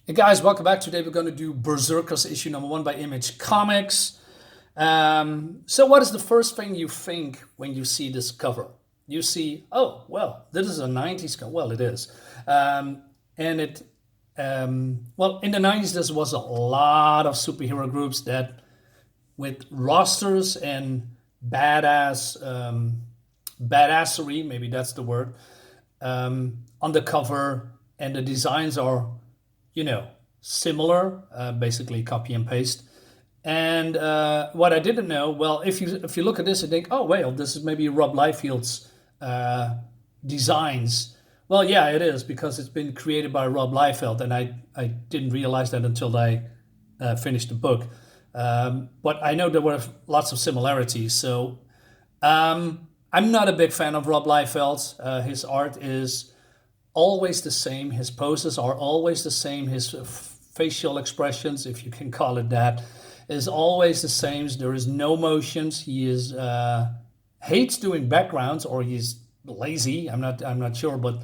Hey guys, welcome back. Today we're going to do Berserkers issue number 1 by Image Comics. So what is the first thing you think when you see this cover? You see, oh, well, this is a 90s cover. Well, it is. And well, in the 90s, there was a lot of superhero groups that with rosters and badassery, maybe that's the word, on the cover, and the designs are similar, basically copy and paste. And what I didn't know, well, if you look at this and think, oh, well, this is maybe Rob Liefeld's designs. Well, yeah, it is, because it's been created by Rob Liefeld, and I didn't realize that until I finished the book. But I know there were lots of similarities. So I'm not a big fan of Rob Liefeld. His art is always the same. His poses are always the same. His facial expressions, if you can call it that, is always the same. There is no motions. He is hates doing backgrounds, or he's lazy. I'm not sure, but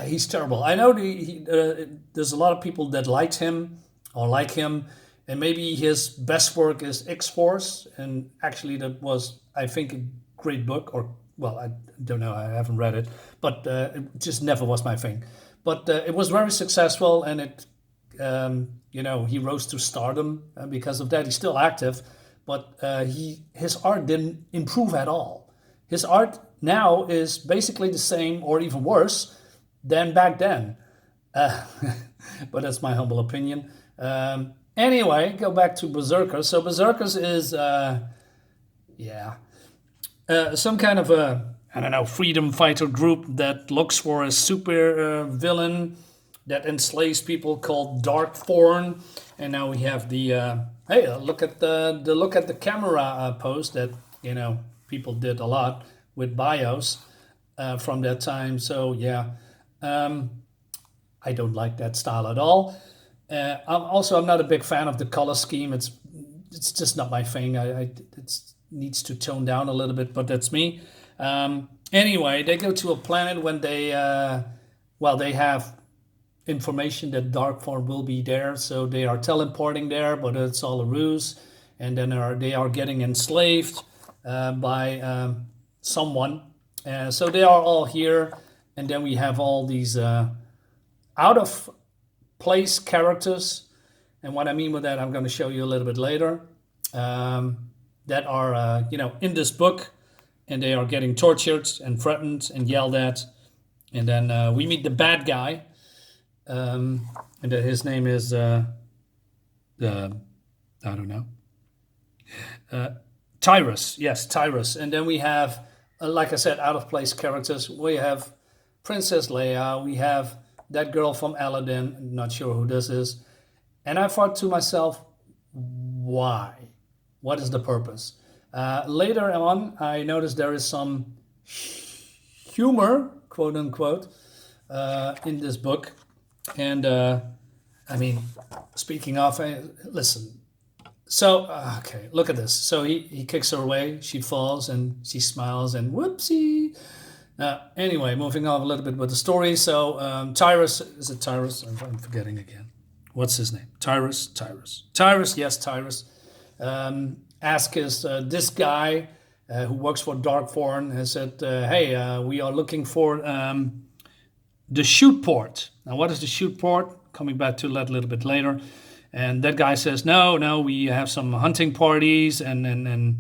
he's terrible. I know there's a lot of people that liked him or like him, and maybe his best work is X-Force, and actually that was, I think, a great book. Or well, I don't know, I haven't read it, but it just never was my thing. But it was very successful, and it, he rose to stardom because of that. He's still active, but his art didn't improve at all. His art now is basically the same, or even worse, than back then. But that's my humble opinion. Anyway, go back to Berserkers. So Berserkers is, some kind of a, I don't know, freedom fighter group that looks for a super villain that enslaves people called Darkthorn. And now we have the hey, look at the camera pose that people did a lot with bios from that time. So yeah, I don't like that style at all. I'm not a big fan of the color scheme. It's just not my thing. It needs to tone down a little bit, but that's me. Anyway, they go to a planet when they have information that Darkthorn will be there, so they are teleporting there, but it's all a ruse. And then they are getting enslaved by someone. So they are all here, and then we have all these out of place characters. And what I mean with that, I'm going to show you a little bit later. That are in this book, and they are getting tortured and threatened and yelled at. And then we meet the bad guy, and his name is I don't know, Tyrus. Yes, Tyrus. And then we have, like I said, out of place characters. We have Princess Leia. We have that girl from Aladdin. I'm not sure who this is. And I thought to myself, why? What is the purpose? Later on, I noticed there is some humor, quote unquote, in this book. And I mean, speaking of, listen. So, okay, look at this. So he kicks her away. She falls and she smiles and whoopsie. Anyway, moving on a little bit with the story. So Tyrus, is it Tyrus? I'm forgetting again. What's his name? Tyrus. Yes, Tyrus. Asks this guy who works for Darkthorn, has said, hey, we are looking for the shoot port. Now, what is the shoot port? Coming back to that a little bit later. And that guy says, no, we have some hunting parties and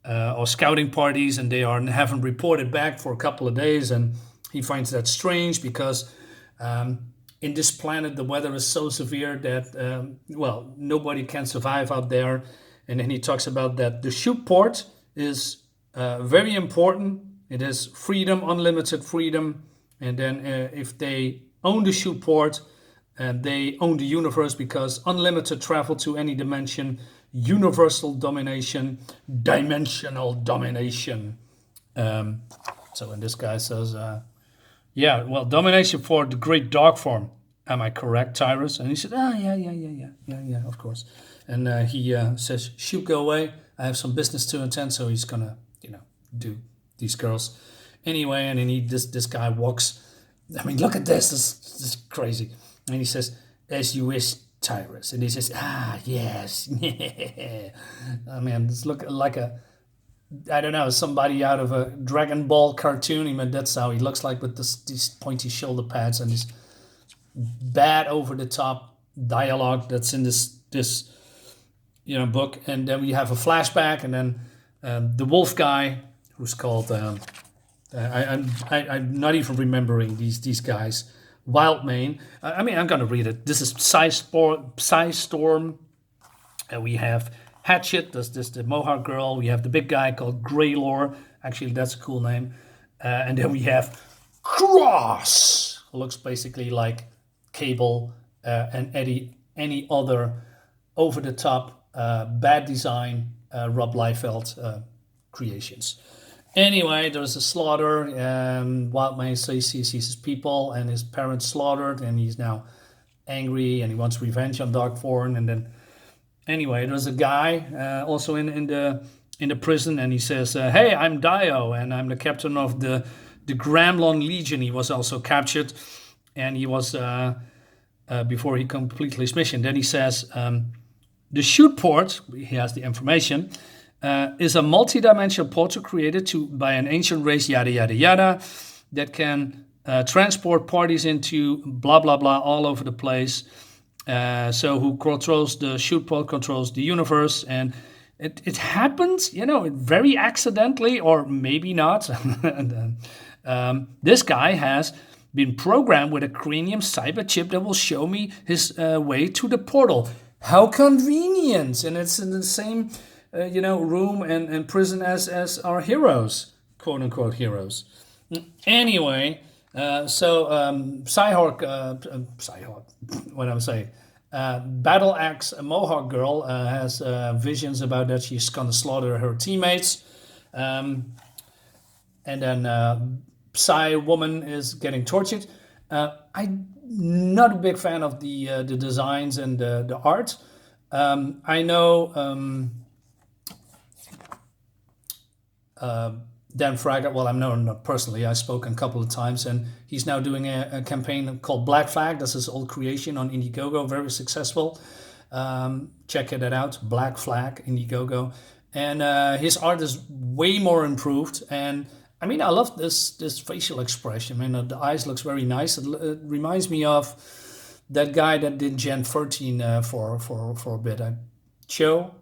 or scouting parties, and they haven't reported back for a couple of days. And he finds that strange because in this planet, the weather is so severe that, nobody can survive out there. And then he talks about that the shoot port is very important. It is freedom, unlimited freedom. And then if they own the shoot port, they own the universe, because unlimited travel to any dimension, universal domination, dimensional domination. So and this guy says, domination for the great Darkthorn. Am I correct, Tyrus? And he said, yeah, of course. And he says, shoot, go away. I have some business to attend. So he's going to, do these girls. Anyway, and then this guy walks. I mean, look at this. This is crazy. And he says, as you wish, Tyrus. And he says, ah, yes. I mean, this look like a, I don't know, somebody out of a Dragon Ball cartoon. I mean, that's how he looks like with these pointy shoulder pads and this bad over the top dialogue that's in this book. And then we have a flashback, and then the wolf guy who's called I'm not even remembering these guys. Wildmane. I mean, I'm gonna read it. This is Psystorm. We have Hatchet. This the Mohawk girl. We have the big guy called Greylore. Actually, that's a cool name. And then we have Cross, who looks basically like Cable and any other over the top bad design Rob Liefeld creations. Anyway, there's a slaughter. Wildmane sees his people and his parents slaughtered, and he's now angry and he wants revenge on Darkthorn. And then, anyway, there's a guy also in the prison, and he says, "Hey, I'm Dio, and I'm the captain of the Gramlon Legion." He was also captured, and he was before he completed his mission. Then he says, "The shoot port." He has the information. Is a multi-dimensional portal created by an ancient race, yada, yada, yada, that can transport parties into blah, blah, blah all over the place. So who controls the shoot port controls the universe. And it happens, very accidentally, or maybe not. This guy has been programmed with a cranium cyber chip that will show me his way to the portal. How convenient. And it's in the same... room and prison as our heroes, quote unquote heroes. Anyway, Psyhawk, what I'm saying, Battle Axe Mohawk girl has visions about that she's gonna slaughter her teammates, and then Psy Woman is getting tortured. I'm not a big fan of the designs and the art. I know. Dan Fraga, well, I'm known not personally. I've spoken a couple of times, and he's now doing a campaign called Black Flag. That's his old creation on Indiegogo, very successful. Check it out, Black Flag, Indiegogo. And his art is way more improved. And I mean, I love this facial expression. I mean, the eyes looks very nice. It reminds me of that guy that did Gen 13 for a bit. Cho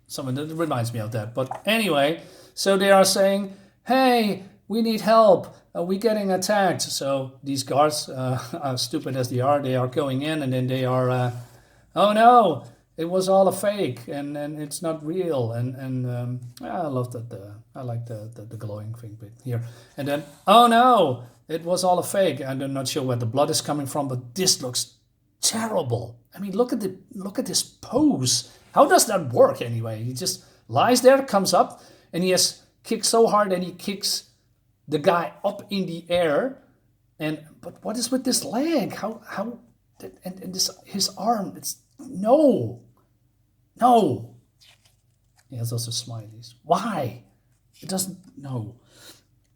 something that reminds me of that. But anyway, so they are saying, hey, we need help. We're getting attacked. So these guards, as stupid as they are going in, and then they are, oh no, it was all a fake, and it's not real. And I love that. I like the glowing thing bit here. And then, oh no, it was all a fake. And I'm not sure where the blood is coming from, but this looks terrible. I mean, look at this pose. How does that work anyway? He just lies there, comes up, and he has kicked so hard that he kicks the guy up in the air. But what is with this leg? How and this his arm? It's no. He has also smileys. Why? It doesn't. No.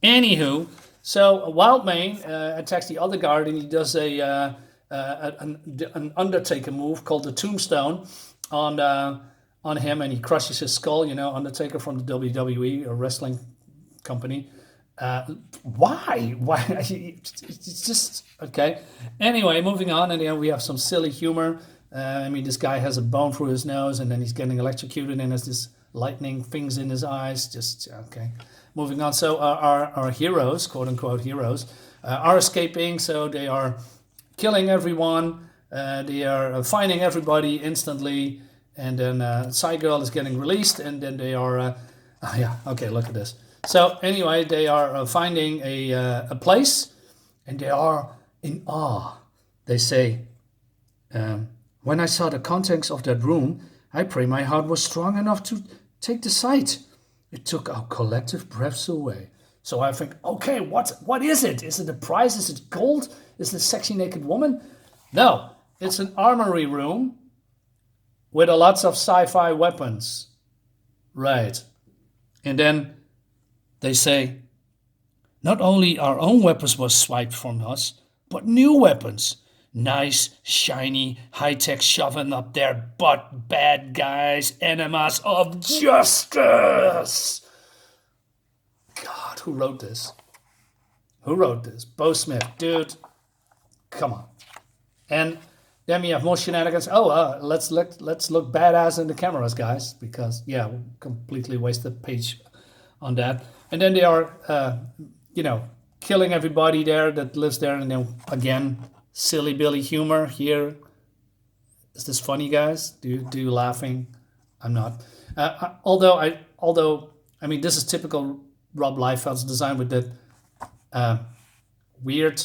Anywho, so Wildmane attacks the other guard, and he does an Undertaker move called the Tombstone on him, and he crushes his skull. Undertaker from the WWE, a wrestling company. Why? It's just okay. Anyway, moving on, and then we have some silly humor. I mean, this guy has a bone through his nose, and then he's getting electrocuted, and there's this lightning things in his eyes. Just okay. Moving on. So our heroes, quote unquote heroes, are escaping. So they are killing everyone. They are finding everybody instantly, and then Psy Girl is getting released, and then they are look at this. So anyway, they are finding a place, and they are in awe. They say, when I saw the contents of that room, I pray my heart was strong enough to take the sight. It took our collective breaths away. So I think, okay, what is it? Is it a prize? Is it gold? Is it a sexy naked woman? No, it's an armory room with lots of sci-fi weapons. Right. And then they say, not only our own weapons were swiped from us, but new weapons. nice, shiny, high-tech shoving up their butt, bad guys, enemas of justice. God, who wrote this? Who wrote this? Bo Smith, dude. Come on. And then we have more shenanigans. Oh, let's look badass in the cameras, guys, because yeah, we completely wasted page on that. And then they are, killing everybody there that lives there, and then again, silly Billy humor here. Is this funny, guys? Do you laughing? I'm not. Although I mean, this is typical Rob Liefeld's design with the weird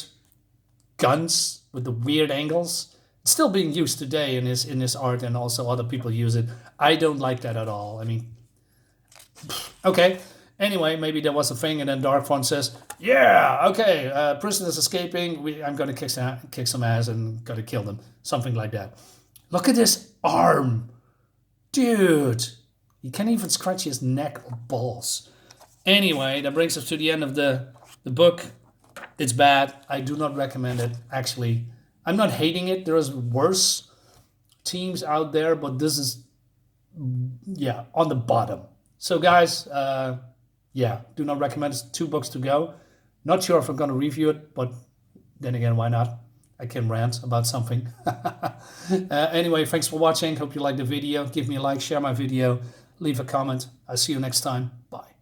guns with the weird angles. It's still being used today in his art, and also other people use it. I don't like that at all. I mean, okay. Anyway, maybe there was a thing, and then Darkthorn says, "Yeah, okay, prisoners escaping. I'm gonna kick some ass and gotta kill them." Something like that. Look at this arm, dude. He can't even scratch his neck or balls. Anyway, that brings us to the end of the book. It's bad. I do not recommend it. Actually, I'm not hating it. There is worse teams out there, but this is, yeah, on the bottom. So, guys, yeah, do not recommend it. 2 books to go. Not sure if I'm going to review it, but then again, why not? I can rant about something. Anyway, thanks for watching. Hope you liked the video. Give me a like, share my video, leave a comment. I'll see you next time. Bye.